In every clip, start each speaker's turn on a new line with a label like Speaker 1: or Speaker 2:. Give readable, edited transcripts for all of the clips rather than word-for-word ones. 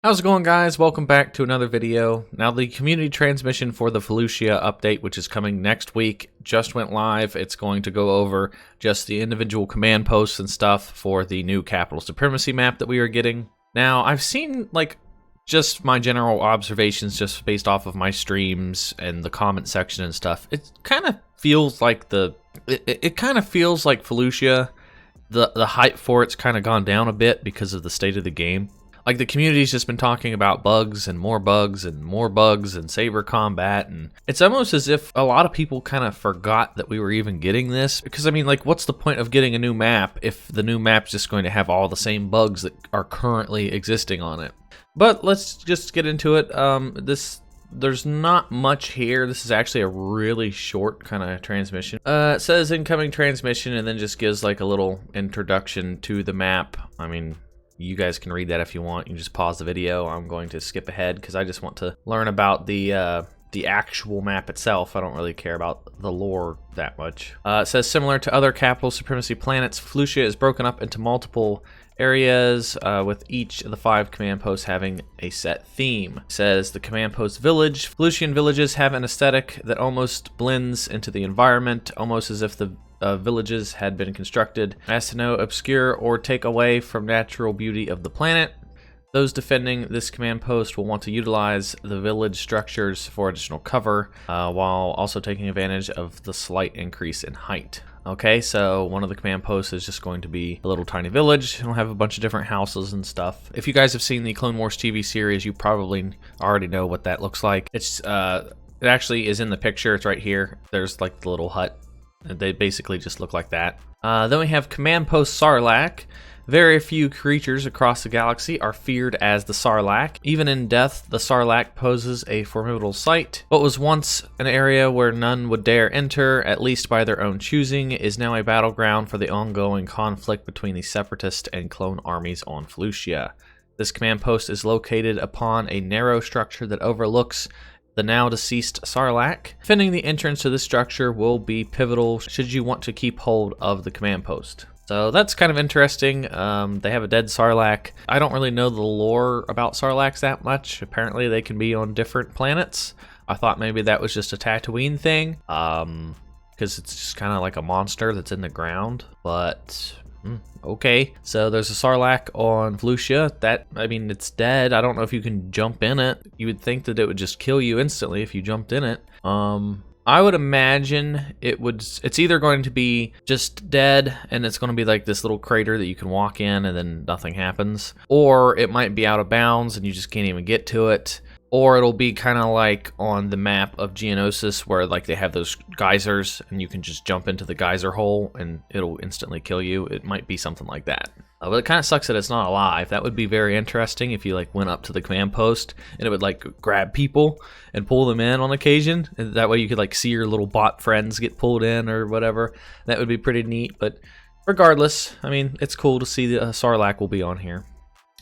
Speaker 1: How's it going, guys? Welcome back to another video. Now, the community transmission for the Felucia update, which is coming next week, just went live. It's going to go over just the individual command posts and stuff for the new Capital Supremacy map that we are getting. Now, I've seen, just my general observations just based off of my streams and the comment section and stuff. It kind of feels like it kind of feels like Felucia, the hype for it's kind of gone down a bit because of the state of the game. Like, the community's just been talking about bugs and more bugs and more bugs and saber combat, and it's almost as if a lot of people kind of forgot that we were even getting this. Because, I mean, like, what's the point of getting a new map if the new map's just going to have all the same bugs that are currently existing on it? But let's just get into it. There's not much here. This is actually a really short kind of transmission. It says incoming transmission and then just gives like a little introduction to the map. I mean, you guys can read that if you want. You can just pause the video. I'm going to skip ahead because I just want to learn about the actual map itself. I don't really care about the lore that much. It says, similar to other Capital Supremacy planets, Felucia is broken up into multiple areas, with each of the 5 command posts having a set theme. It says the command post village. Felucian villages have an aesthetic that almost blends into the environment, almost as if the villages had been constructed as to no obscure or take away from natural beauty of the planet. Those defending this command post will want to utilize the village structures for additional cover, while also taking advantage of the slight increase in height. Okay, so one of the command posts is just going to be a little tiny village. It'll have a bunch of different houses and stuff. If you guys have seen the Clone Wars TV series, you probably already know what that looks like. It actually is in the picture. It's right here. There's like the little hut. They basically just look like that. Then we have Command Post Sarlacc. Very few creatures across the galaxy are feared as the Sarlacc. Even in death, the Sarlacc poses a formidable sight. What was once an area where none would dare enter, at least by their own choosing, is now a battleground for the ongoing conflict between the Separatist and clone armies on Felucia. This command post is located upon a narrow structure that overlooks the now deceased Sarlacc. Defending the entrance to this structure will be pivotal should you want to keep hold of the command post. So that's kind of interesting. They have a dead Sarlacc. I don't really know the lore about Sarlaccs that much. Apparently they can be on different planets. I thought maybe that was just a Tatooine thing, because it's just kind of like a monster that's in the ground, but okay. So there's a Sarlacc on Felucia. It's dead. I don't know if you can jump in it. You would think that it would just kill you instantly if you jumped in it. I would imagine it's either going to be just dead and it's going to be like this little crater that you can walk in and then nothing happens, or it might be out of bounds and you just can't even get to it. Or it'll be kind of like on the map of Geonosis where like they have those geysers and you can just jump into the geyser hole and it'll instantly kill you. It might be something like that. But it kind of sucks that it's not alive. That would be very interesting if you like went up to the command post and it would like grab people and pull them in on occasion. And that way you could like see your little bot friends get pulled in or whatever. That would be pretty neat. But regardless, I mean, it's cool to see the Sarlacc will be on here.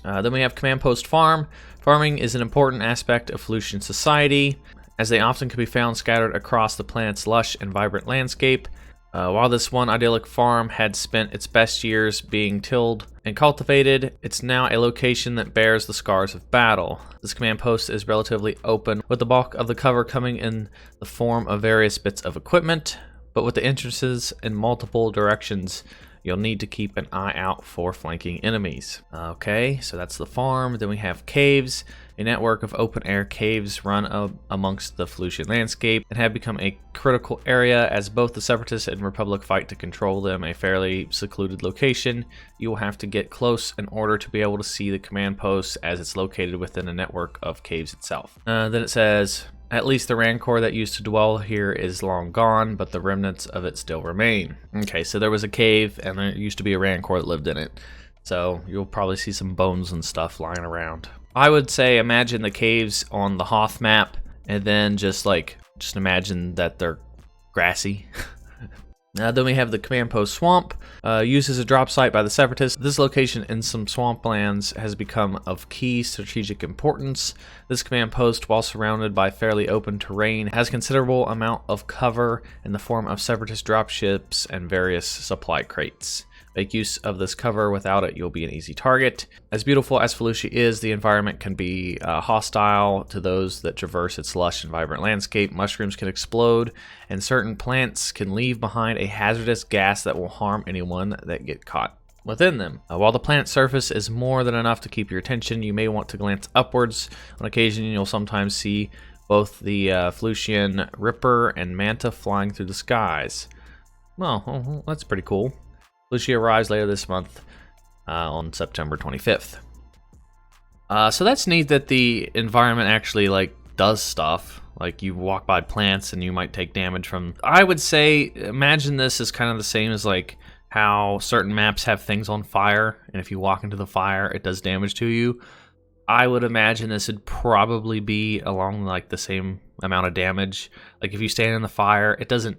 Speaker 1: Then we have Command Post Farm. Farming is an important aspect of Felucian society, as they often can be found scattered across the planet's lush and vibrant landscape. While this one idyllic farm had spent its best years being tilled and cultivated, it's now a location that bears the scars of battle. This command post is relatively open, with the bulk of the cover coming in the form of various bits of equipment, but with the entrances in multiple directions, you'll need to keep an eye out for flanking enemies. Okay, so that's the farm. Then we have caves. A network of open-air caves run amongst the Felucian landscape and have become a critical area as both the Separatists and Republic fight to control them. A fairly secluded location. You will have to get close in order to be able to see the command post, as it's located within a network of caves itself. Then it says, at least the Rancor that used to dwell here is long gone, but the remnants of it still remain. Okay, so there was a cave, and there used to be a Rancor that lived in it. So you'll probably see some bones and stuff lying around. I would say imagine the caves on the Hoth map, and then just imagine that they're grassy. Then we have the command post Swamp, used as a drop site by the Separatists. This location in some swamplands has become of key strategic importance. This command post, while surrounded by fairly open terrain, has considerable amount of cover in the form of Separatist dropships and various supply crates. Make use of this cover. Without it, you'll be an easy target. As beautiful as Felucia is, the environment can be hostile to those that traverse its lush and vibrant landscape. Mushrooms can explode, and certain plants can leave behind a hazardous gas that will harm anyone that get caught within them. While the plant surface is more than enough to keep your attention, you may want to glance upwards. On occasion, you'll sometimes see both the Felucian Ripper and Manta flying through the skies. Well, that's pretty cool. Felucia arrives later this month on September 25th. So that's neat that the environment actually does stuff. Like you walk by plants and you might take damage from. I would say imagine this is kind of the same as how certain maps have things on fire, and if you walk into the fire, it does damage to you. I would imagine this would probably be along the same amount of damage. Like if you stand in the fire, it doesn't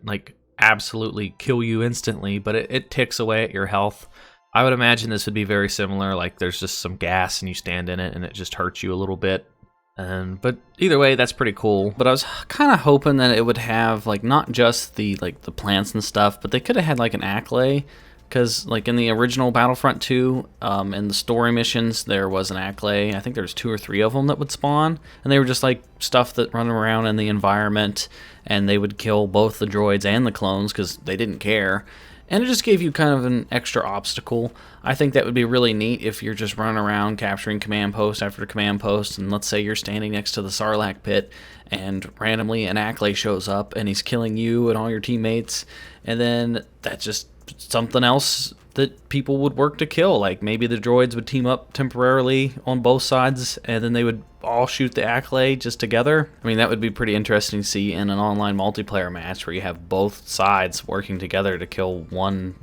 Speaker 1: absolutely kill you instantly, but it ticks away at your health. I would imagine this would be very similar. Like there's just some gas and you stand in it and it just hurts you a little bit. But either way, that's pretty cool. But I was kind of hoping that it would have not just the the plants and stuff, but they could have had an accolade. Because in the original Battlefront 2, in the story missions, there was an accolade. I think there's 2 or 3 of them that would spawn, and they were just stuff that run around in the environment, and they would kill both the droids and the clones because they didn't care. And it just gave you kind of an extra obstacle. I think that would be really neat if you're just running around capturing command post after command post, and let's say you're standing next to the Sarlacc pit, and randomly an accolade shows up, and he's killing you and all your teammates, and then that's just something else that people would work to kill. Maybe the droids would team up temporarily on both sides, and then they would all shoot the accolade just together. I mean, that would be pretty interesting to see in an online multiplayer match where you have both sides working together to kill one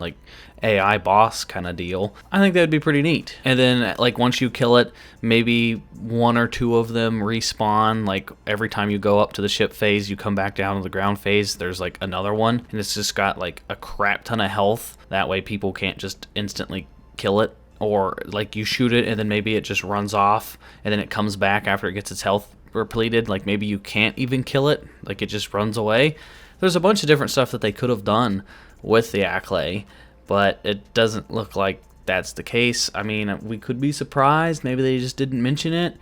Speaker 1: AI boss kind of deal. I think that would be pretty neat. And then once you kill it, maybe 1 or 2 of them respawn. Every time you go up to the ship phase, you come back down to the ground phase, there's another one, and it's just got a crap ton of health. That way people can't just instantly kill it. Or you shoot it and then maybe it just runs off and then it comes back after it gets its health repleted. Maybe you can't even kill it, it just runs away. There's a bunch of different stuff that they could have done with the accolade, but it doesn't look like that's the case. I mean, we could be surprised. Maybe they just didn't mention it.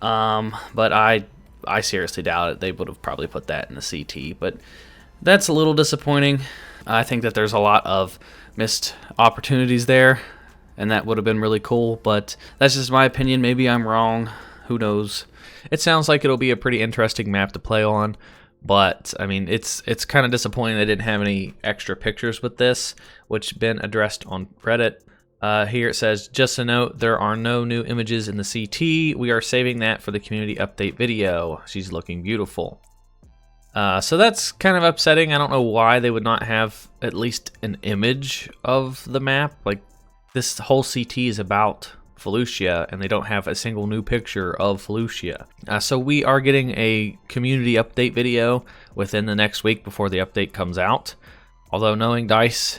Speaker 1: But I seriously doubt it. They would have probably put that in the CT, but that's a little disappointing. I think that there's a lot of missed opportunities there, and that would have been really cool, but that's just my opinion. Maybe I'm wrong. Who knows? It sounds like it'll be a pretty interesting map to play on, but I mean, it's kind of disappointing they didn't have any extra pictures with this, which been addressed on Reddit. Here it says, just a note, there are no new images in the CT. We are saving that for the community update video. She's looking beautiful. So that's kind of upsetting. I don't know why they would not have at least an image of the map. This whole CT is about Felucia, and they don't have a single new picture of Felucia. So we are getting a community update video within the next week before the update comes out. Although knowing DICE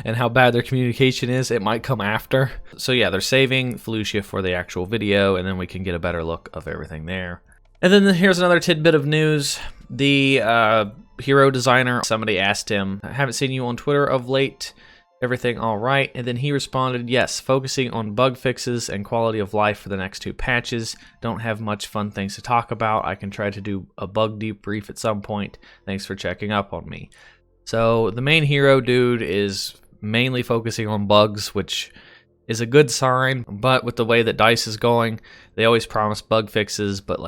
Speaker 1: and how bad their communication is, it might come after. So yeah, they're saving Felucia for the actual video, and then we can get a better look of everything there. And then here's another tidbit of news. The hero designer, somebody asked him, I haven't seen you on Twitter of late. Everything all right? And then he responded, yes, focusing on bug fixes and quality of life for the next 2 patches. Don't have much fun things to talk about. I can try to do a bug debrief at some point. Thanks for checking up on me. So the main hero dude is mainly focusing on bugs, which is a good sign, but with the way that DICE is going, they always promise bug fixes, but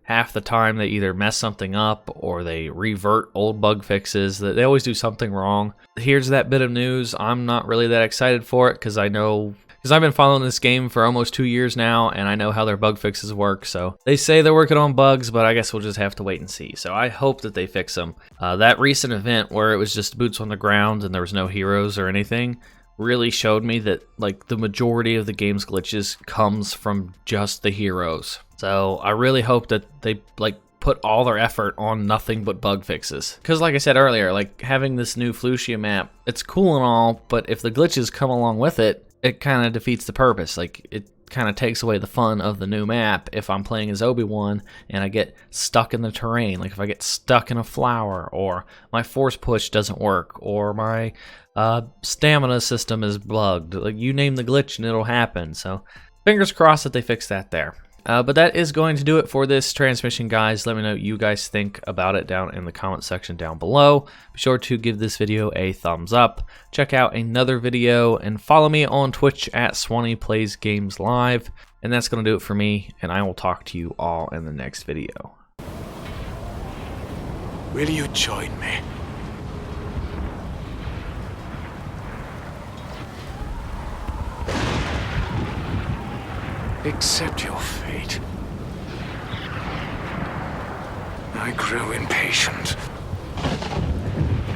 Speaker 1: half the time they either mess something up or they revert old bug fixes. They always do something wrong. Here's that bit of news. I'm not really that excited for it because I've been following this game for almost 2 years now, and I know how their bug fixes work. So they say they're working on bugs, but I guess we'll just have to wait and see. So I hope that they fix them. That recent event where it was just boots on the ground and there was no heroes or anything really showed me that the majority of the game's glitches comes from just the heroes. So I really hope that they put all their effort on nothing but bug fixes. Because like I said earlier, having this new Felucia map, it's cool and all, but if the glitches come along with it, it kind of defeats the purpose. kind of takes away the fun of the new map if I'm playing as Obi-Wan and I get stuck in the terrain. Like if I get stuck in a flower, or my force push doesn't work, or my stamina system is bugged. Like, you name the glitch and it'll happen. So fingers crossed that they fix that there. But that is going to do it for this transmission, guys. Let me know what you guys think about it down in the comment section down below. Be sure to give this video a thumbs up. Check out another video and follow me on Twitch at SwanyPlaysGames Live. And that's going to do it for me, and I will talk to you all in the next video.
Speaker 2: Will you join me? Accept your fate. I grew impatient.